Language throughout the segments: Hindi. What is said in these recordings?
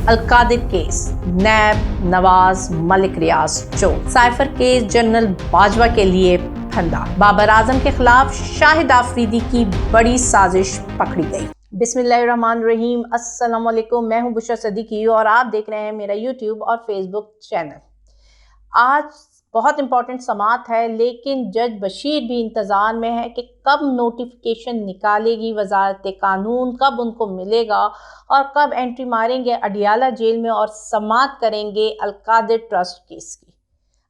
अलकादिर केस, नैब, नवाज, मलिक रियाज चोर, साइफर केस जनरल बाजवा के लिए फंदा, बाबर आजम के खिलाफ शाहिद आफरीदी की बड़ी साजिश पकड़ी गई। बिस्मिल्लाहिर्रहमानिर्रहीम, अस्सलाम वालेकुम। मैं हूं बुशरा सदीकी और आप देख रहे हैं मेरा यूट्यूब और फेसबुक चैनल। आज बहुत इंपॉर्टेंट समात है, लेकिन जज बशीर भी इंतज़ार में है कि कब नोटिफिकेशन निकालेगी वजारत कानून, कब उनको मिलेगा और कब एंट्री मारेंगे अडियाला जेल में और समात करेंगे अलकादिर ट्रस्ट केस की।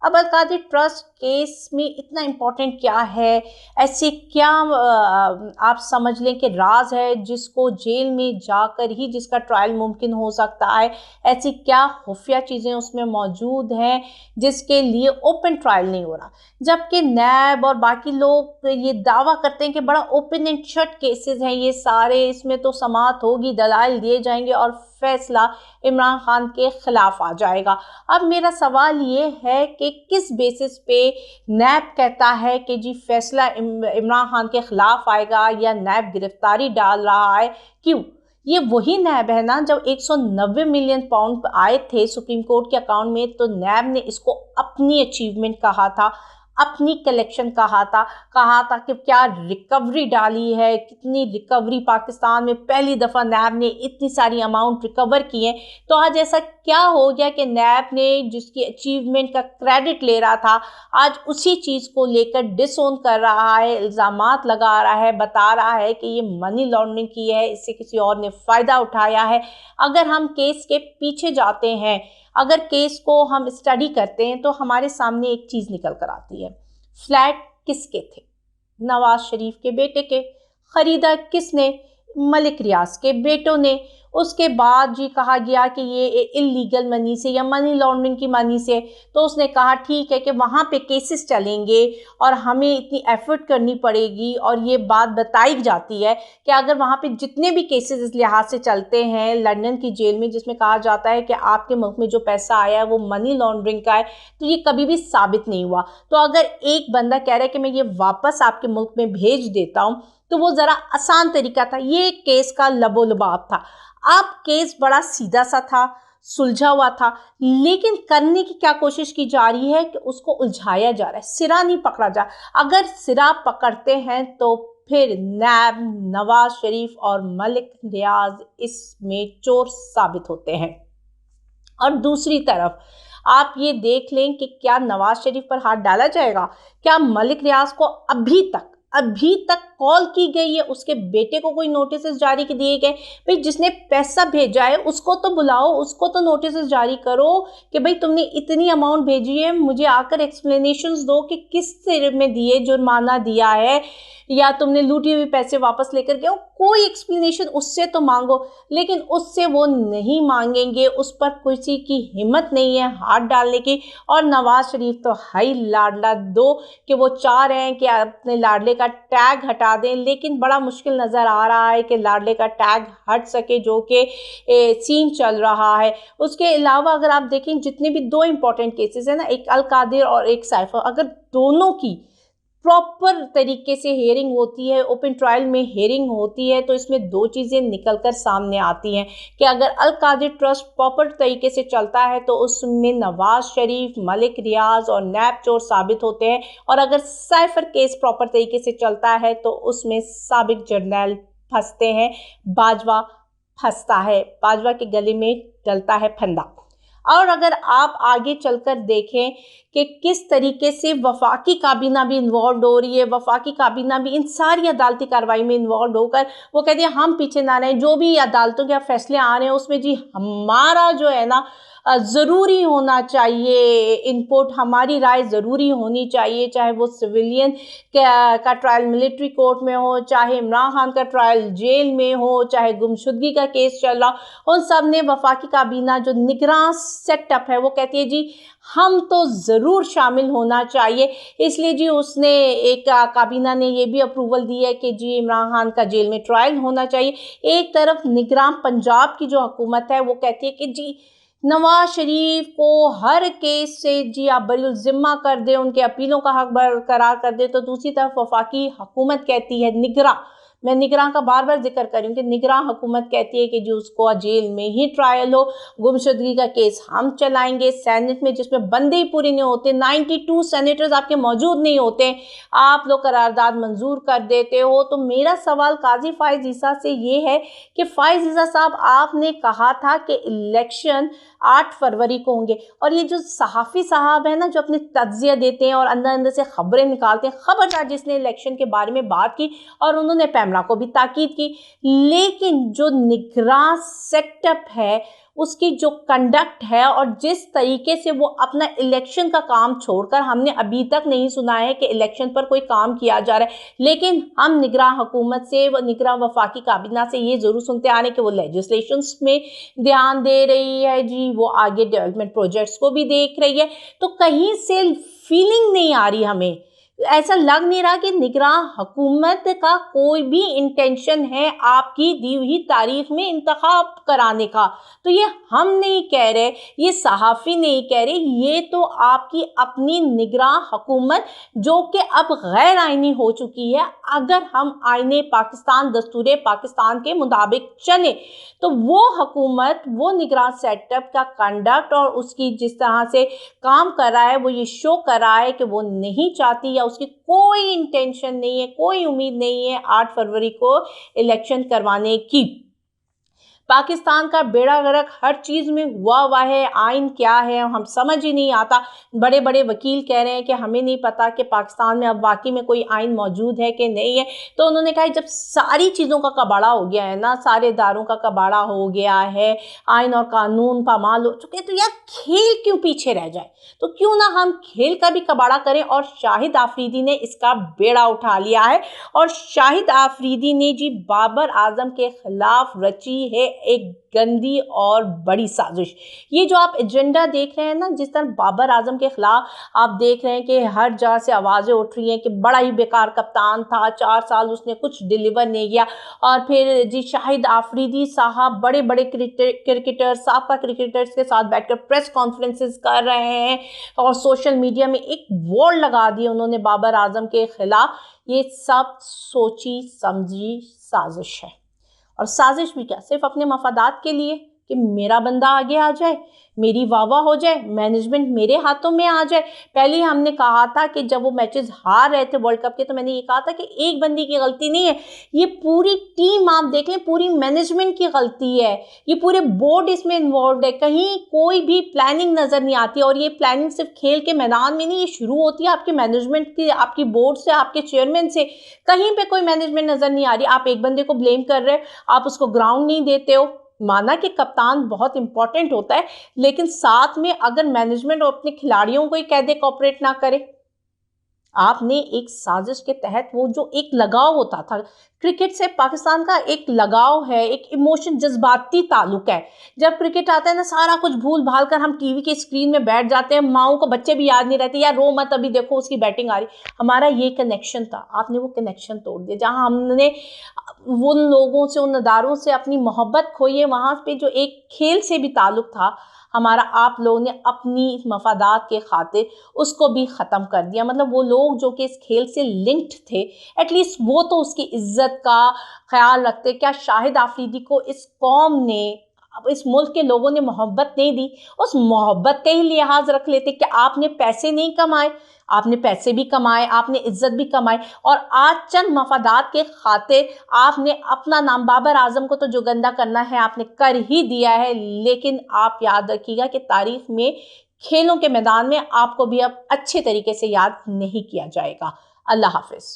अब अलकादिर ट्रस्ट केस में इतना इम्पोर्टेंट क्या है, ऐसे क्या आप समझ लें कि राज है जिसको जेल में जाकर ही जिसका ट्रायल मुमकिन हो सकता है, ऐसी क्या खुफिया चीज़ें उसमें मौजूद हैं जिसके लिए ओपन ट्रायल नहीं हो रहा, जबकि नैब और बाकी लोग ये दावा करते हैं कि बड़ा ओपन एंड शट केसेस हैं ये सारे, इसमें तो समात होगी, दलाइल दिए जाएंगे और फैसला इमरान खान के खिलाफ आ जाएगा। अब मेरा सवाल ये है कि किस बेसिस पे नैब कहता है कि जी फैसला इमरान खान के खिलाफ आएगा या नैब गिरफ्तारी डाल रहा है? क्यों? ये वही नैब है ना जब 190 मिलियन पाउंड आए थे सुप्रीम कोर्ट के अकाउंट में, तो नैब ने इसको अपनी अचीवमेंट कहा था, अपनी कलेक्शन कहा था कि क्या रिकवरी डाली है, कितनी रिकवरी पाकिस्तान में पहली दफ़ा नैब ने इतनी सारी अमाउंट रिकवर की है। तो आज ऐसा क्या हो गया कि नैब ने जिसकी अचीवमेंट का क्रेडिट ले रहा था आज उसी चीज़ को लेकर डिसओन कर रहा है, इल्ज़ामात लगा रहा है, बता रहा है कि ये मनी लॉन्ड्रिंग की है, इससे किसी और ने फ़ायदा उठाया है। अगर हम केस के पीछे जाते हैं, अगर केस को हम स्टडी करते हैं तो हमारे सामने एक चीज़ निकल कर आती है। फ्लैट किसके थे? नवाज शरीफ के बेटे के। ख़रीदा किसने? मलिक रियाज के बेटों ने। उसके बाद जी कहा गया कि ये इलीगल मनी से या मनी लॉन्ड्रिंग की मनी से, तो उसने कहा ठीक है कि वहाँ पे केसेस चलेंगे और हमें इतनी एफर्ट करनी पड़ेगी, और ये बात बताई जाती है कि अगर वहाँ पे जितने भी केसेस इस लिहाज से चलते हैं लंदन की जेल में, जिसमें कहा जाता है कि आपके मुल्क में जो पैसा आया है वो मनी लॉन्ड्रिंग का है, तो ये कभी भी साबित नहीं हुआ। तो अगर एक बंदा कह रहा है कि मैं ये वापस आपके मुल्क में भेज देता हूँ, तो वो ज़रा आसान तरीका था। ये केस का लबो लबाब था। अब केस बड़ा सीधा सा था, सुलझा हुआ था, लेकिन करने की क्या कोशिश की जा रही है कि उसको उलझाया जा रहा है, सिरा नहीं पकड़ा जा। अगर सिरा पकड़ते हैं तो फिर नैब, नवाज शरीफ और मलिक रियाज इसमें चोर साबित होते हैं। और दूसरी तरफ आप ये देख लें कि क्या नवाज शरीफ पर हाथ डाला जाएगा? क्या मलिक रियाज को अभी तक कॉल की गई है? उसके बेटे को कोई नोटिस जारी दिए गए? भाई जिसने पैसा भेजा है उसको तो बुलाओ, उसको तो नोटिस जारी करो कि भाई तुमने इतनी अमाउंट भेजी है, मुझे आकर एक्सप्लेनेशंस दो कि किस सिर में दिए, जुर्माना दिया है या तुमने लूटी हुई पैसे वापस लेकर गए हो। कोई एक्सप्लेनेशन उससे तो मांगो, लेकिन उससे वो नहीं मांगेंगे, उस पर किसी की हिम्मत नहीं है हाथ डालने की। और नवाज शरीफ तो हाई लाडला दो कि वो चाह रहे हैं कि अपने लाडले का टैग हटा दें, लेकिन बड़ा मुश्किल नज़र आ रहा है कि लाडले का टैग हट सके, जो कि सीन चल रहा है। उसके अलावा अगर आप देखें जितने भी दो इंपॉर्टेंट केसेस हैं ना, एक अलकादिर और एक साइफर, अगर दोनों की प्रॉपर तरीके से हेयरिंग होती है, ओपन ट्रायल में हेयरिंग होती है, तो इसमें दो चीज़ें निकलकर सामने आती हैं कि अगर अलकादिर ट्रस्ट प्रॉपर तरीके से चलता है तो उसमें नवाज शरीफ, मलिक रियाज और नैब चोर साबित होते हैं, और अगर साइफर केस प्रॉपर तरीके से चलता है तो उसमें साबिक जर्नैल फंसते हैं, बाजवा फंसता है, बाजवा के गले में डलता है फंदा। और अगर आप आगे चलकर देखें कि किस तरीके से वफाकी काबीना भी इन्वॉल्व हो रही है, वफाकी काबीना भी इन सारी अदालती कार्रवाई में इन्वॉल्व होकर वो कहती है हम पीछे ना रहें, जो भी अदालतों के फैसले आ रहे हैं उसमें जी हमारा जो है ना ज़रूरी होना चाहिए, इनपुट हमारी राय ज़रूरी होनी चाहिए, चाहे वो सिविलियन का ट्रायल मिलिट्री कोर्ट में हो, चाहे इमरान खान का ट्रायल जेल में हो, चाहे गुमशुदगी का केस चल रहा, उन सब ने वफाकी काबीना जो निगरान सेटअप है वो कहती है जी हम तो ज़रूर शामिल होना चाहिए। इसलिए जी उसने एक काबीना ने ये भी अप्रूवल दी है कि जी इमरान खान का जेल में ट्रायल होना चाहिए। एक तरफ निगरान पंजाब की जो हुकूमत है वो कहती है कि जी नवाज शरीफ को हर केस से जी आप बरी ज़िम्मा कर दें, उनके अपीलों का हक बरकरार कर दें, तो दूसरी तरफ वफाकी हुकूमत कहती है, निगरां मैं निगरान का बार बार जिक्र कर रही हूँ कि निगरान हुकूमत कहती है कि जो उसको जेल में ही ट्रायल हो, गुमशुदगी का केस हम चलाएंगे। सेनेट में जिसमें बंदे ही पूरे नहीं होते, 92 सेनेटर्स आपके मौजूद नहीं होते, आप लोग करारदाद मंजूर कर देते हो। तो मेरा सवाल काजी फाइज ईसा से ये है कि फाइज ईसा साहब, आपने कहा था कि इलेक्शन 8 फरवरी को होंगे, और ये जो सहाफ़ी साहब है ना, जो अपने तज्जिया देते हैं और अंदर अंदर से खबरें निकालते हैं, खबरदार जिसने इलेक्शन के बारे में बात की और उन्होंने पैमरा को भी ताकीद की, लेकिन जो निगरान सेटअप है, उसकी जो कंडक्ट है और जिस तरीके से वो अपना इलेक्शन का काम छोड़कर, हमने अभी तक नहीं सुना है कि इलेक्शन पर कोई काम किया जा रहा है, लेकिन हम निगरान हुकूमत से, निगरान वफाकी काबिना से ये ज़रूर सुनते आ रहे हैं कि वो लेजिस्लेशंस में ध्यान दे रही है जी, वो आगे डेवलपमेंट प्रोजेक्ट्स को भी देख रही है। तो कहीं से फीलिंग नहीं आ रही, हमें ऐसा लग नहीं रहा कि निगरान हुकूमत का कोई भी इंटेंशन है आपकी दी हुई तारीख में इंतखाब कराने का। तो ये हम नहीं कह रहे, ये सहाफ़ी नहीं कह रहे, ये तो आपकी अपनी निगरान हुकूमत जो कि अब गैर आइनी हो चुकी है। अगर हम आईने पाकिस्तान, दस्तूर पाकिस्तान के मुताबिक चले तो वो हुकूमत, वो निगरान सेटअप का कंडक्ट और उसकी जिस तरह से काम कर रहा है, वो ये शो कर रहा है कि वो नहीं चाहती या उसकी कोई इंटेंशन नहीं है, कोई उम्मीद नहीं है 8 फरवरी को इलेक्शन करवाने की। पाकिस्तान का बेड़ा गर्क हर चीज़ में हुआ है, आइन क्या है हम समझ ही नहीं आता। बड़े बड़े वकील कह रहे हैं कि हमें नहीं पता कि पाकिस्तान में अब वाकई में कोई आइन मौजूद है कि नहीं है। तो उन्होंने कहा जब सारी चीज़ों का कबाड़ा हो गया है ना, सारे इदारों का कबाड़ा हो गया है, आइन और कानून पामाल हो चुके हैं, तो यार खेल क्यों पीछे रह जाए? तो क्यों ना हम खेल का भी कबाड़ा करें। और शाहिद आफरीदी ने इसका बेड़ा उठा लिया है, और शाहिद आफरीदी ने जी बाबर आजम के खिलाफ रची है एक गंदी और बड़ी साजिश। ये जो आप एजेंडा देख रहे हैं ना, जिस तरह बाबर आजम के खिलाफ आप देख रहे हैं कि हर जगह से आवाज़ें उठ रही हैं कि बड़ा ही बेकार कप्तान था, 4 साल उसने कुछ डिलीवर नहीं किया। और फिर जी शाहिद आफरीदी साहब बड़े बड़े क्रिकेटर्स, साबका क्रिकेटर्स के साथ बैठकर प्रेस कॉन्फ्रेंसेस कर रहे हैं और सोशल मीडिया में एक वॉर लगा दी उन्होंने बाबर आजम के खिलाफ। ये सब सोची समझी साजिश है। और साजिश भी क्या, सिर्फ अपने मफादात के लिए कि मेरा बंदा आगे आ जाए, मेरी वाह हो जाए, मैनेजमेंट मेरे हाथों में आ जाए। पहले हमने कहा था कि जब वो मैचेस हार रहे थे वर्ल्ड कप के, तो मैंने ये कहा था कि एक बंदी की गलती नहीं है, ये पूरी टीम आप देख लें, पूरी मैनेजमेंट की गलती है, ये पूरे बोर्ड इसमें इन्वॉल्व है। कहीं कोई भी प्लानिंग नज़र नहीं आती। और ये प्लानिंग सिर्फ खेल के मैदान में नहीं, ये शुरू होती है आपके मैनेजमेंट की, आपकी बोर्ड से, आपके चेयरमैन से। कहीं पर कोई मैनेजमेंट नज़र नहीं आ रही। आप एक बंदे को ब्लेम कर रहे हो, आप उसको ग्राउंड नहीं देते हो। माना कि कप्तान बहुत इंपॉर्टेंट होता है, लेकिन साथ में अगर मैनेजमेंट और अपने खिलाड़ियों को ही कह दे कॉपरेट ना करे। आपने एक साजिश के तहत, वो जो एक लगाव होता था क्रिकेट से, पाकिस्तान का एक लगाव है, एक इमोशन, जज्बाती ताल्लुक है। जब क्रिकेट आता है ना, सारा कुछ भूल भाल कर हम टीवी के स्क्रीन में बैठ जाते हैं। माओं को बच्चे भी याद नहीं रहते, यार रो मत, अभी देखो उसकी बैटिंग आ रही। हमारा ये कनेक्शन था, आपने वो कनेक्शन तोड़ दिया। जहां हमने उन लोगों से, उन अदारों से अपनी मोहब्बत खोई है, वहां पे जो एक खेल से भी ताल्लुक था हमारा, आप लोगों ने अपनी मफादात के खातिर उसको भी ख़त्म कर दिया। मतलब वो लोग जो कि इस खेल से लिंक्ड थे, एटलीस्ट वो तो उसकी इज्जत का ख्याल रखते। क्या शाहिद आफरीदी को इस कौम ने, इस मुल्क के लोगों ने मोहब्बत नहीं दी? उस मोहब्बत का ही लिहाज रख लेते कि आपने पैसे नहीं कमाए, आपने पैसे भी कमाए, आपने इज्जत भी कमाई, और आज चंद मफादात के खातिर आपने अपना नाम, बाबर आजम को तो जो गंदा करना है आपने कर ही दिया है। लेकिन आप याद रखिएगा कि तारीख में, खेलों के मैदान में आपको भी अब अच्छे तरीके से याद नहीं किया जाएगा। अल्लाह हाफिज़।